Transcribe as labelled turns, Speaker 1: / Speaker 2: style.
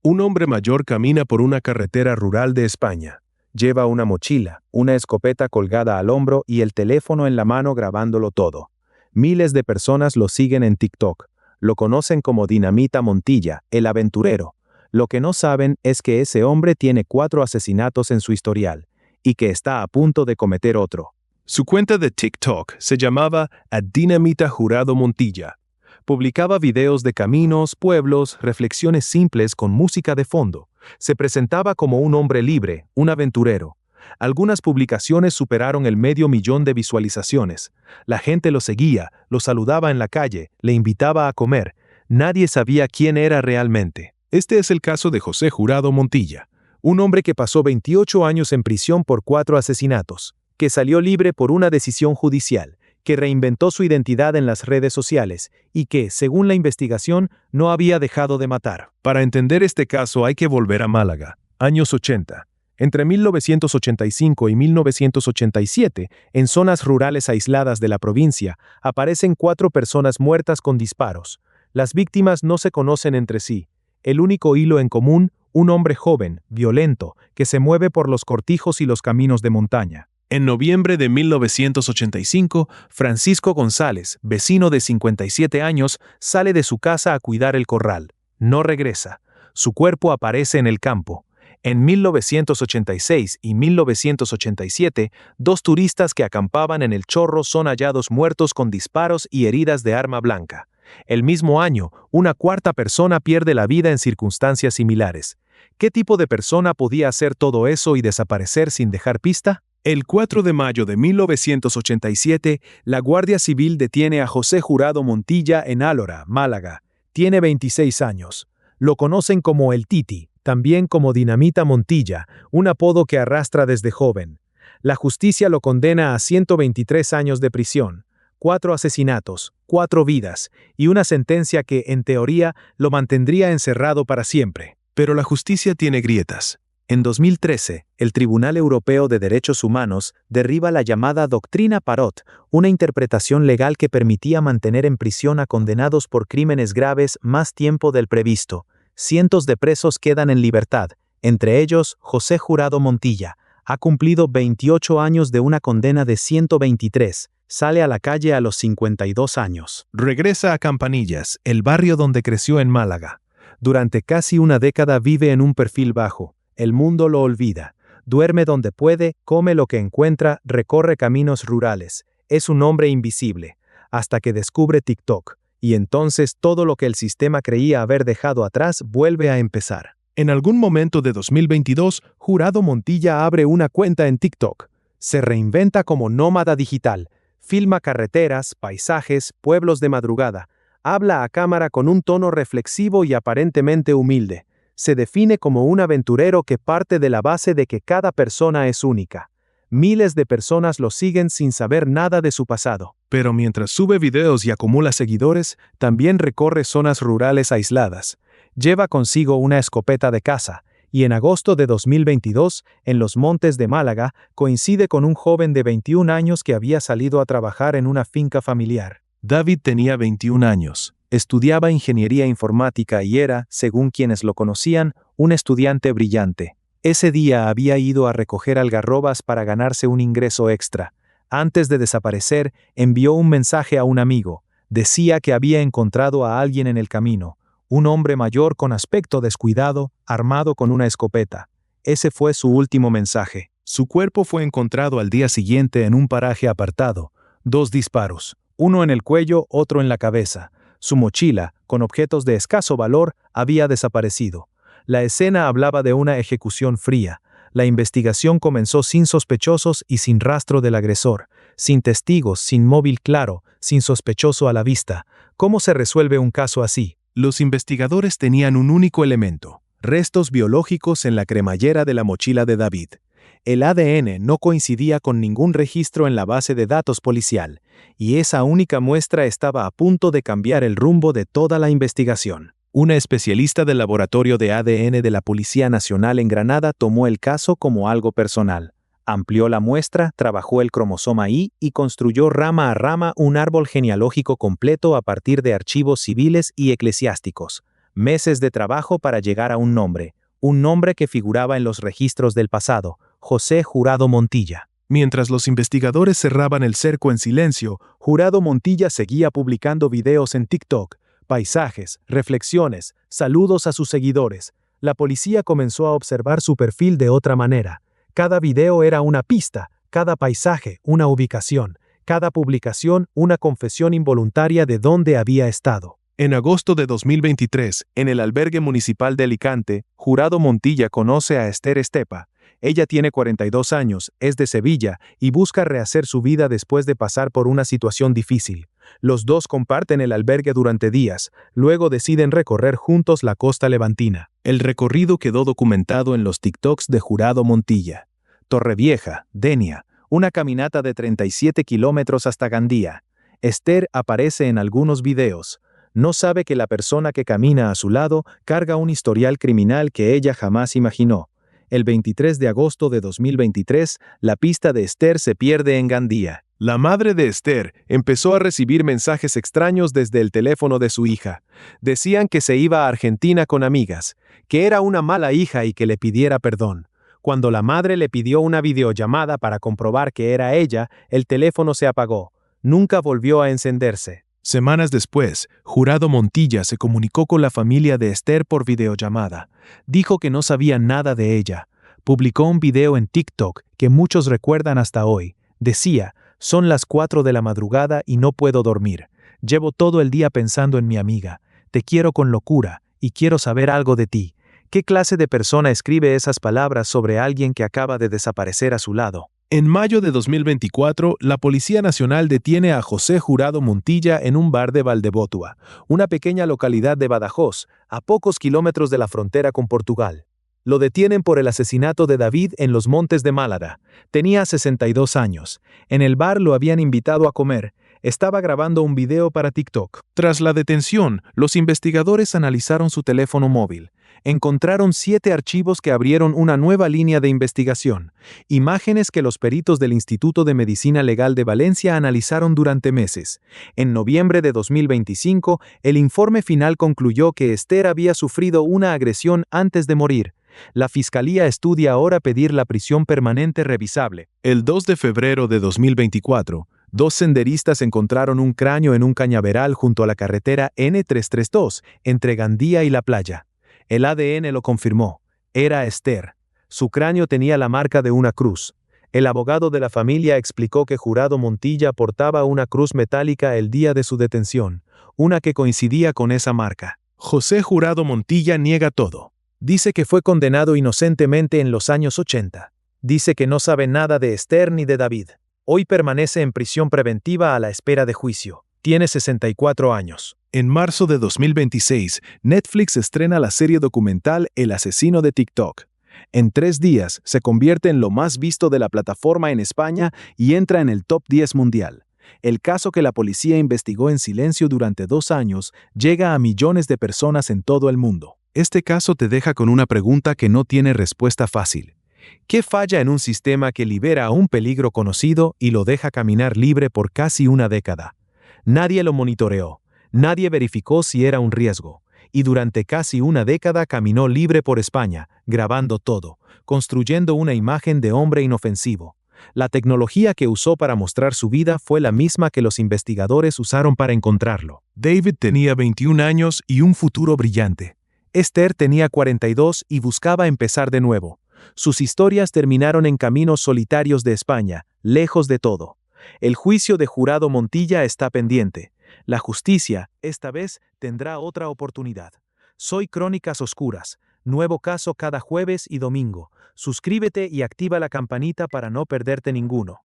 Speaker 1: Un hombre mayor camina por una carretera rural de España. Lleva una mochila, una escopeta colgada al hombro y el teléfono en la mano grabándolo todo. Miles de personas lo siguen en TikTok. Lo conocen como Dinamita Montilla, el aventurero. Lo que no saben es que ese hombre tiene 4 asesinatos en su historial y que está a punto de cometer otro. Su cuenta de TikTok se llamaba @Dinamita Jurado Montilla. Publicaba videos de caminos, pueblos, reflexiones simples con música de fondo. Se presentaba como un hombre libre, un aventurero. Algunas publicaciones superaron el 500.000 de visualizaciones. La gente lo seguía, lo saludaba en la calle, le invitaba a comer. Nadie sabía quién era realmente. Este es el caso de José Jurado Montilla, un hombre que pasó 28 años en prisión por 4 asesinatos, que salió libre por una decisión judicial, que reinventó su identidad en las redes sociales y que, según la investigación, no había dejado de matar. Para entender este caso hay que volver a Málaga, años 80. Entre 1985 y 1987, en zonas rurales aisladas de la provincia, aparecen 4 personas muertas con disparos. Las víctimas no se conocen entre sí. El único hilo en común, un hombre joven, violento, que se mueve por los cortijos y los caminos de montaña. En noviembre de 1985, Francisco González, vecino de 57 años, sale de su casa a cuidar el corral. No regresa. Su cuerpo aparece en el campo. En 1986 y 1987, 2 turistas que acampaban en el Chorro son hallados muertos con disparos y heridas de arma blanca. El mismo año, una 4ª persona pierde la vida en circunstancias similares. ¿Qué tipo de persona podía hacer todo eso y desaparecer sin dejar pista? El 4 de mayo de 1987, la Guardia Civil detiene a José Jurado Montilla en Álora, Málaga. Tiene 26 años. Lo conocen como el Titi, también como Dinamita Montilla, un apodo que arrastra desde joven. La justicia lo condena a 123 años de prisión, 4 asesinatos, 4 vidas, y una sentencia que, en teoría, lo mantendría encerrado para siempre. Pero la justicia tiene grietas. En 2013, el Tribunal Europeo de Derechos Humanos derriba la llamada Doctrina Parot, una interpretación legal que permitía mantener en prisión a condenados por crímenes graves más tiempo del previsto. Cientos de presos quedan en libertad, entre ellos José Jurado Montilla. Ha cumplido 28 años de una condena de 123. Sale a la calle a los 52 años. Regresa a Campanillas, el barrio donde creció en Málaga. Durante casi una década vive en un perfil bajo. El mundo lo olvida. Duerme donde puede, come lo que encuentra, recorre caminos rurales. Es un hombre invisible. Hasta que descubre TikTok. Y entonces todo lo que el sistema creía haber dejado atrás vuelve a empezar. En algún momento de 2022, Jurado Montilla abre una cuenta en TikTok. Se reinventa como nómada digital. Filma carreteras, paisajes, pueblos de madrugada. Habla a cámara con un tono reflexivo y aparentemente humilde. Se define como un aventurero que parte de la base de que cada persona es única. Miles de personas lo siguen sin saber nada de su pasado. Pero mientras sube videos y acumula seguidores, también recorre zonas rurales aisladas. Lleva consigo una escopeta de caza, y en agosto de 2022, en los montes de Málaga, coincide con un joven de 21 años que había salido a trabajar en una finca familiar. David tenía 21 años. Estudiaba ingeniería informática y era, según quienes lo conocían, un estudiante brillante. Ese día había ido a recoger algarrobas para ganarse un ingreso extra. Antes de desaparecer, envió un mensaje a un amigo. Decía que había encontrado a alguien en el camino, un hombre mayor con aspecto descuidado, armado con una escopeta. Ese fue su último mensaje. Su cuerpo fue encontrado al día siguiente en un paraje apartado. 2 disparos, uno en el cuello, otro en la cabeza. Su mochila, con objetos de escaso valor, había desaparecido. La escena hablaba de una ejecución fría. La investigación comenzó sin sospechosos y sin rastro del agresor, sin testigos, sin móvil claro, sin sospechoso a la vista. ¿Cómo se resuelve un caso así? Los investigadores tenían un único elemento: restos biológicos en la cremallera de la mochila de David. El ADN no coincidía con ningún registro en la base de datos policial, y esa única muestra estaba a punto de cambiar el rumbo de toda la investigación. Una especialista del laboratorio de ADN de la Policía Nacional en Granada tomó el caso como algo personal. Amplió la muestra, trabajó el cromosoma Y y construyó rama a rama un árbol genealógico completo a partir de archivos civiles y eclesiásticos. Meses de trabajo para llegar a un nombre que figuraba en los registros del pasado, José Jurado Montilla. Mientras los investigadores cerraban el cerco en silencio, Jurado Montilla seguía publicando videos en TikTok, paisajes, reflexiones, saludos a sus seguidores. La policía comenzó a observar su perfil de otra manera. Cada video era una pista, cada paisaje una ubicación, cada publicación una confesión involuntaria de dónde había estado. En agosto de 2023, en el albergue municipal de Alicante, Jurado Montilla conoce a Esther Estepa. Ella tiene 42 años, es de Sevilla y busca rehacer su vida después de pasar por una situación difícil. Los dos comparten el albergue durante días, luego deciden recorrer juntos la costa levantina. El recorrido quedó documentado en los TikToks de Jurado Montilla. Torrevieja, Denia, una caminata de 37 kilómetros hasta Gandía. Esther aparece en algunos videos. No sabe que la persona que camina a su lado carga un historial criminal que ella jamás imaginó. El 23 de agosto de 2023, la pista de Esther se pierde en Gandía. La madre de Esther empezó a recibir mensajes extraños desde el teléfono de su hija. Decían que se iba a Argentina con amigas, que era una mala hija y que le pidiera perdón. Cuando la madre le pidió una videollamada para comprobar que era ella, el teléfono se apagó. Nunca volvió a encenderse. Semanas después, Jurado Montilla se comunicó con la familia de Esther por videollamada. Dijo que no sabía nada de ella. Publicó un video en TikTok que muchos recuerdan hasta hoy. Decía: «Son las 4 de la madrugada y no puedo dormir. Llevo todo el día pensando en mi amiga. Te quiero con locura y quiero saber algo de ti». ¿Qué clase de persona escribe esas palabras sobre alguien que acaba de desaparecer a su lado? En mayo de 2024, la Policía Nacional detiene a José Jurado Montilla en un bar de Valdebotua, una pequeña localidad de Badajoz, a pocos kilómetros de la frontera con Portugal. Lo detienen por el asesinato de David en los Montes de Málaga. Tenía 62 años. En el bar lo habían invitado a comer. Estaba grabando un video para TikTok. Tras la detención, los investigadores analizaron su teléfono móvil. Encontraron 7 archivos que abrieron una nueva línea de investigación, imágenes que los peritos del Instituto de Medicina Legal de Valencia analizaron durante meses. En noviembre de 2025, el informe final concluyó que Esther había sufrido una agresión antes de morir. La Fiscalía estudia ahora pedir la prisión permanente revisable. El 2 de febrero de 2024, 2 senderistas encontraron un cráneo en un cañaveral junto a la carretera N332, entre Gandía y la playa. El ADN lo confirmó. Era Esther. Su cráneo tenía la marca de una cruz. El abogado de la familia explicó que Jurado Montilla portaba una cruz metálica el día de su detención, una que coincidía con esa marca. José Jurado Montilla niega todo. Dice que fue condenado inocentemente en los años 80. Dice que no sabe nada de Esther ni de David. Hoy permanece en prisión preventiva a la espera de juicio. Tiene 64 años. En marzo de 2026, Netflix estrena la serie documental El asesino de TikTok. En 3 días, se convierte en lo más visto de la plataforma en España y entra en el top 10 mundial. El caso que la policía investigó en silencio durante 2 años llega a millones de personas en todo el mundo. Este caso te deja con una pregunta que no tiene respuesta fácil. ¿Qué falla en un sistema que libera a un peligro conocido y lo deja caminar libre por casi una década? Nadie lo monitoreó. Nadie verificó si era un riesgo, y durante casi una década caminó libre por España, grabando todo, construyendo una imagen de hombre inofensivo. La tecnología que usó para mostrar su vida fue la misma que los investigadores usaron para encontrarlo. David tenía 21 años y un futuro brillante. Esther tenía 42 y buscaba empezar de nuevo. Sus historias terminaron en caminos solitarios de España, lejos de todo. El juicio de Jurado Montilla está pendiente. La justicia, esta vez, tendrá otra oportunidad. Soy Crónicas Oscuras. Nuevo caso cada jueves y domingo. Suscríbete y activa la campanita para no perderte ninguno.